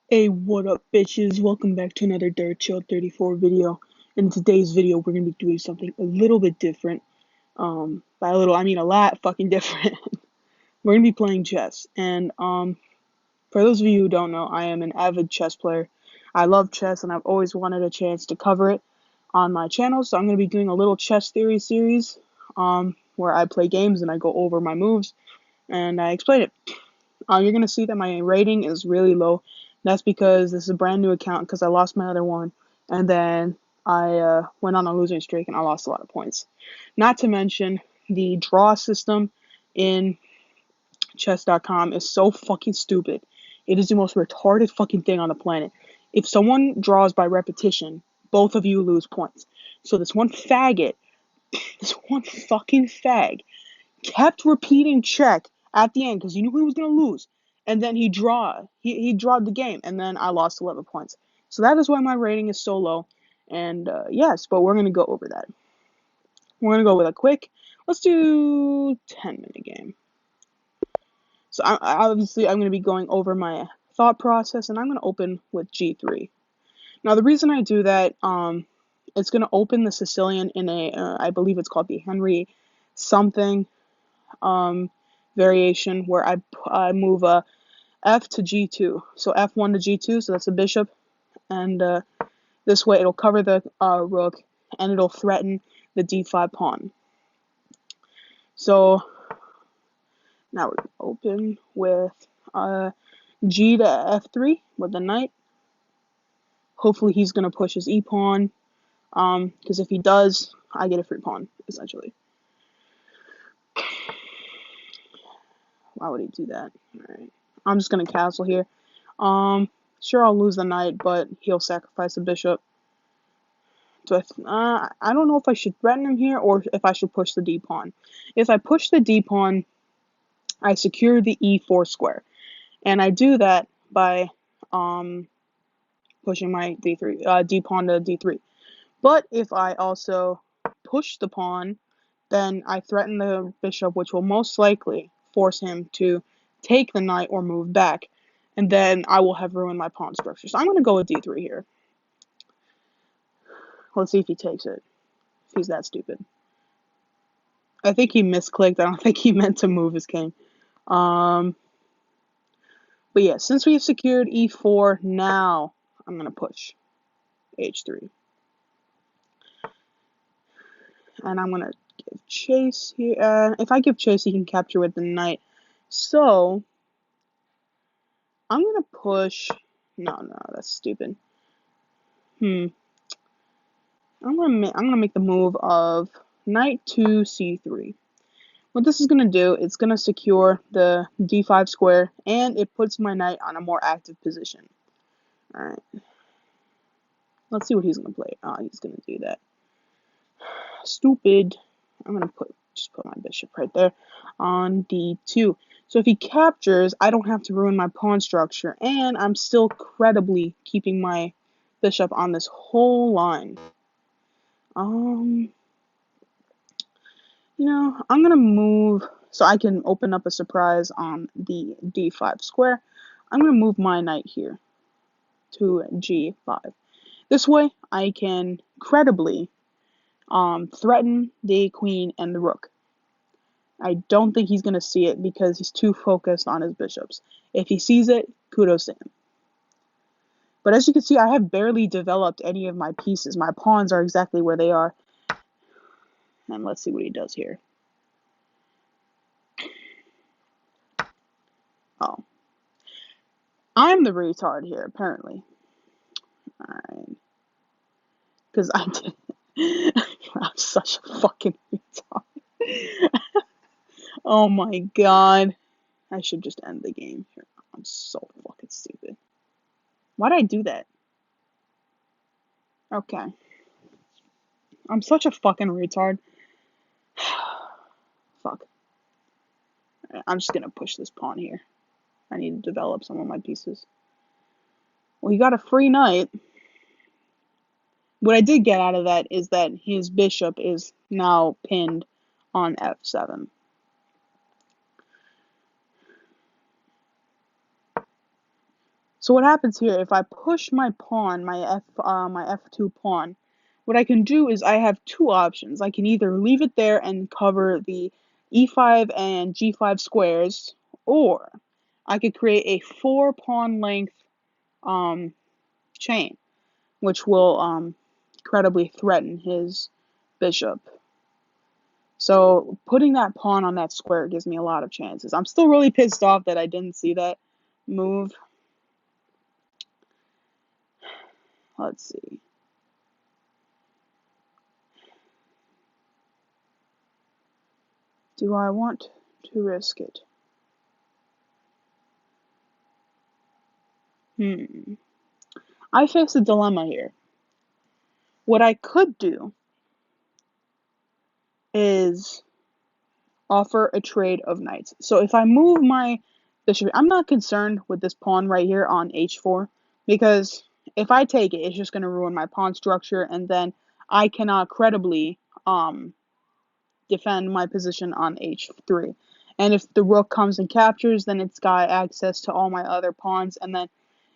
Hey, what up, bitches? Welcome back to another Dirt Chill 34 video. In today's video, we're gonna be doing something a little bit different. By a little, I mean a lot fucking different. We're gonna be playing chess, and for those of you who don't know, I am an avid chess player. I love chess, and I've always wanted a chance to cover it on my channel. So I'm gonna be doing a little chess theory series, where I play games and I go over my moves and I explain it. You're gonna see that my rating is really low. That's because this is a brand new account because I lost my other one, and then I went on a losing streak and I lost a lot of points. Not to mention the draw system in chess.com is so fucking stupid. It is the most retarded fucking thing on the planet. If someone draws by repetition, both of you lose points. So this one faggot, this one fucking fag, kept repeating check at the end because he knew he was gonna lose, and then he drawed the game, and then I lost 11 points. So that is why my rating is so low. And yes, but we're gonna go over that. We're gonna go with a quick. Let's do 10-minute game. So I'm gonna be going over my thought process, and I'm gonna open with G3. Now the reason I do that, it's gonna open the Sicilian in a, I believe it's called the Henry something variation where I move f to g2. So f1 to g2, so that's a bishop, and this way it'll cover the rook and it'll threaten the d5 pawn. So now we're gonna open with g to f3 with the knight. Hopefully he's gonna push his e pawn, because if he does, I get a free pawn essentially. Why would he do that? All right, I'm just gonna castle here. Sure, I'll lose the knight, but he'll sacrifice the bishop. So I don't know if I should threaten him here or if I should push the d pawn. If I push the d pawn, I secure the e4 square, and I do that by pushing my d3 d pawn to d3. But if I also push the pawn, then I threaten the bishop, which will most likely force him to take the knight or move back, and then I will have ruined my pawn structure. So I'm going to go with d3 here. Let's see if he takes it. If he's that stupid. I think he misclicked. I don't think he meant to move his king. But yeah, since we've secured e4, now I'm going to push h3. And I'm going to give chase here. If I give chase, he can capture with the knight. So I'm going to push. No, that's stupid. I'm gonna make the move of knight to c3. What this is gonna do, it's gonna secure the d5 square, and it puts my knight on a more active position. All right. Let's see what he's gonna play. He's gonna do that. Stupid. I'm gonna just put my bishop right there on d2. So if he captures, I don't have to ruin my pawn structure, and I'm still credibly keeping my bishop on this whole line. I'm gonna move so I can open up a surprise on the d5 square. I'm gonna move my knight here to g5. This way, I can credibly threaten the queen and the rook. I don't think he's gonna see it because he's too focused on his bishops. If he sees it, kudos to him. But as you can see, I have barely developed any of my pieces. My pawns are exactly where they are. And let's see what he does here. Oh. I'm the retard here, apparently. Alright. Because I did. I'm such a fucking retard. Oh my god. I should just end the game here. I'm so fucking stupid. Why'd I do that? Okay. I'm such a fucking retard. Fuck. I'm just gonna push this pawn here. I need to develop some of my pieces. Well, he got a free knight. What I did get out of that is that his bishop is now pinned on f7. So what happens here, if I push my pawn, my f2 pawn, what I can do is I have two options. I can either leave it there and cover the e5 and g5 squares, or I could create a 4-pawn length chain, which will incredibly threaten his bishop. So putting that pawn on that square gives me a lot of chances. I'm still really pissed off that I didn't see that move. Let's see. Do I want to risk it? I face a dilemma here. What I could do is offer a trade of knights. So if I move my bishop, I'm not concerned with this pawn right here on h4, because if I take it, it's just going to ruin my pawn structure, and then I cannot credibly defend my position on h3. And if the rook comes and captures, then it's got access to all my other pawns, and then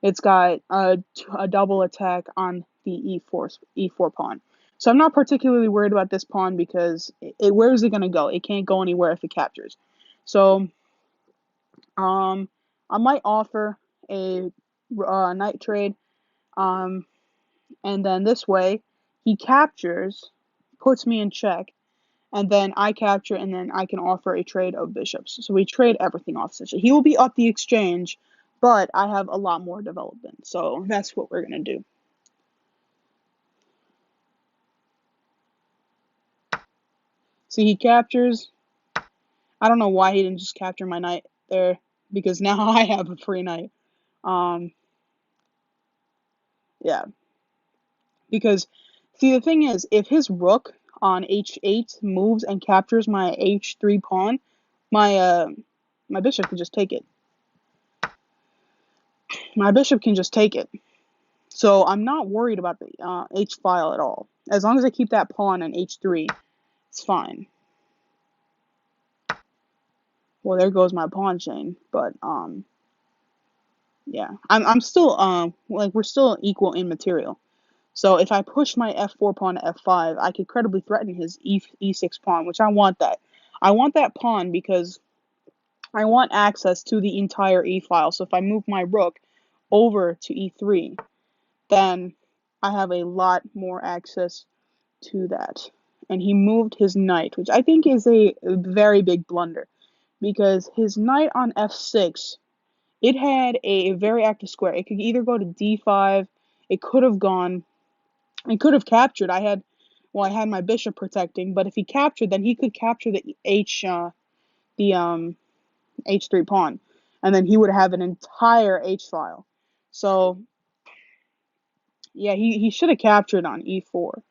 it's got a double attack on the e4 pawn. So I'm not particularly worried about this pawn because where is it going to go? It can't go anywhere if it captures. So I might offer a knight trade, and then this way he captures, puts me in check, and then I capture, and then I can offer a trade of bishops. So we trade everything off essentially. He will be up the exchange, but I have a lot more development. So that's what we're going to do. See, he captures. I don't know why he didn't just capture my knight there, because now I have a free knight. Yeah. Because, see, the thing is, if his rook on h8 moves and captures my h3 pawn, my bishop can just take it. My bishop can just take it. So I'm not worried about the h-file at all. As long as I keep that pawn on h3, it's fine. Well, there goes my pawn chain, but yeah, I'm still like we're still equal in material. So if I push my f4 pawn to f5, I could credibly threaten his e6 pawn, which I want that. I want that pawn because I want access to the entire e-file. So if I move my rook over to e3, then I have a lot more access to that. And he moved his knight, which I think is a very big blunder, because his knight on f6, it had a very active square. It could either go to d5, it could have captured. I had my bishop protecting, but if he captured, then he could capture the h3 pawn, and then he would have an entire h-file. So yeah, he should have captured on e4,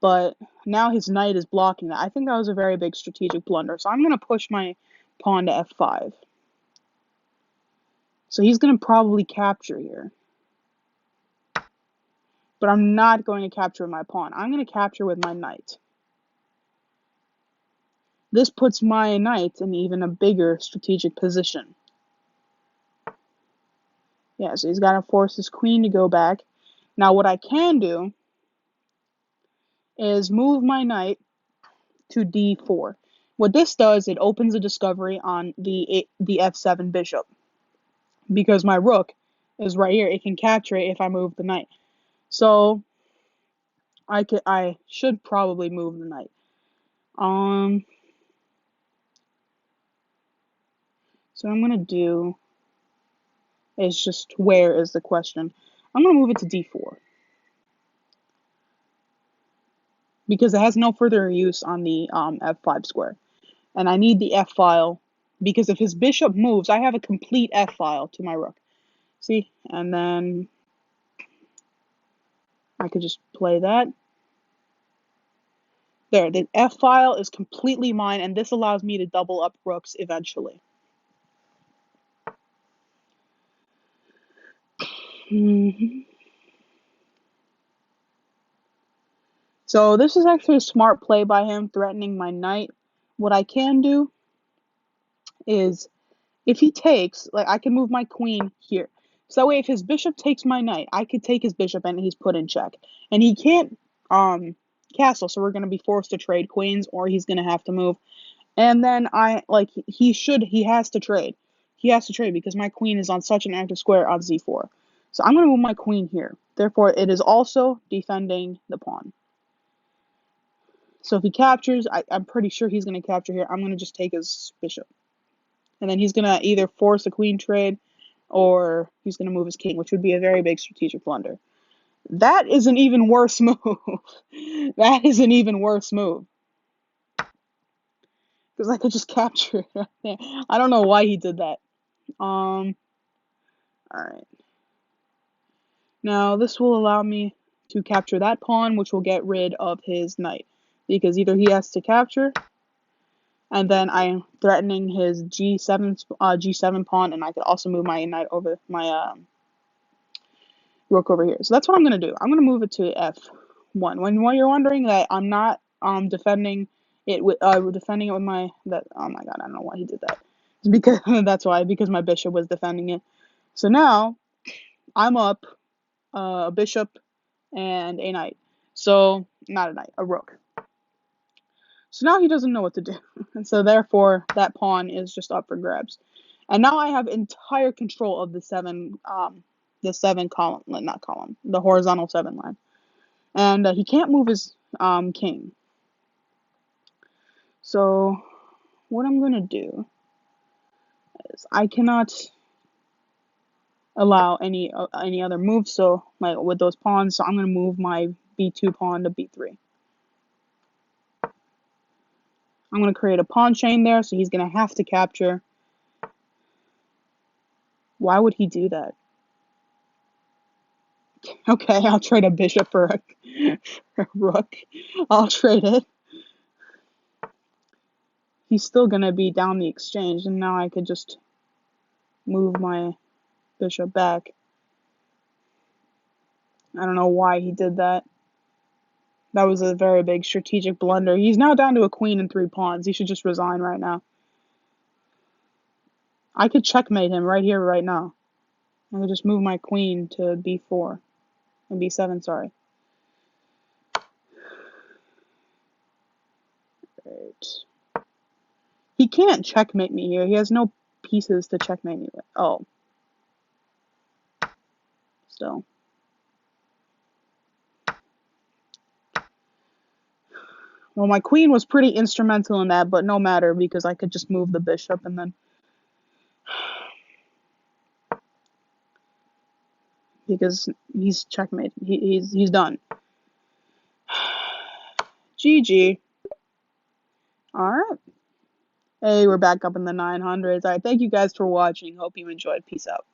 but now his knight is blocking that. I think that was a very big strategic blunder. So I'm going to push my pawn to f5. So he's going to probably capture here. But I'm not going to capture my pawn. I'm going to capture with my knight. This puts my knight in even a bigger strategic position. Yeah, so he's got to force his queen to go back. Now what I can do is move my knight to d4. What this does, it opens a discovery on the f7 bishop. Because my rook is right here, it can capture it if I move the knight. So I should probably move the knight. So what I'm gonna do is just where is the question. I'm gonna move it to d4 because it has no further use on the f5 square, and I need the f-file because if his bishop moves, I have a complete f-file to my rook. See, and then I could just play that. There, the f-file is completely mine, and this allows me to double up rooks eventually. So this is actually a smart play by him, threatening my knight. What I can do is, if he takes, like, I can move my queen here. So that way, if his bishop takes my knight, I could take his bishop and he's put in check. And he can't castle, so we're going to be forced to trade queens, or he's going to have to move. And then he has to trade. He has to trade because my queen is on such an active square on z4. So I'm going to move my queen here. Therefore, it is also defending the pawn. So if he captures, I'm pretty sure he's going to capture here. I'm going to just take his bishop. And then he's going to either force a queen trade or he's going to move his king, which would be a very big strategic blunder. That is an even worse move. That is an even worse move. Because I could just capture it right there. I don't know why he did that. Alright. Now, this will allow me to capture that pawn, which will get rid of his knight. Because either he has to capture, and then I'm threatening his G7 pawn, and I could also move my knight over my rook over here. So that's what I'm going to do. I'm going to move it to F1. When you're wondering that I'm not defending it with my oh my god, I don't know why he did that. It's because that's why, because my bishop was defending it. So now I'm up a bishop and a knight. So not a knight, a rook. So now he doesn't know what to do. And so therefore that pawn is just up for grabs. And now I have entire control of the the horizontal 7 line. And he can't move his king. So what I'm going to do is I cannot allow any other moves with those pawns, so I'm going to move my b2 pawn to b3. I'm going to create a pawn chain there, so he's going to have to capture. Why would he do that? Okay, I'll trade a bishop for a rook. I'll trade it. He's still going to be down the exchange, and now I could just move my bishop back. I don't know why he did that. That was a very big strategic blunder. He's now down to a queen and 3 pawns. He should just resign right now. I could checkmate him right here, right now. I could just move my queen to b4. And b7, sorry. Right. He can't checkmate me here. He has no pieces to checkmate me with. Oh. Still. Well, my queen was pretty instrumental in that, but no matter, because I could just move the bishop and then... Because he's checkmate. He's done. GG. Alright. Hey, we're back up in the 900s. Alright, thank you guys for watching. Hope you enjoyed. Peace out.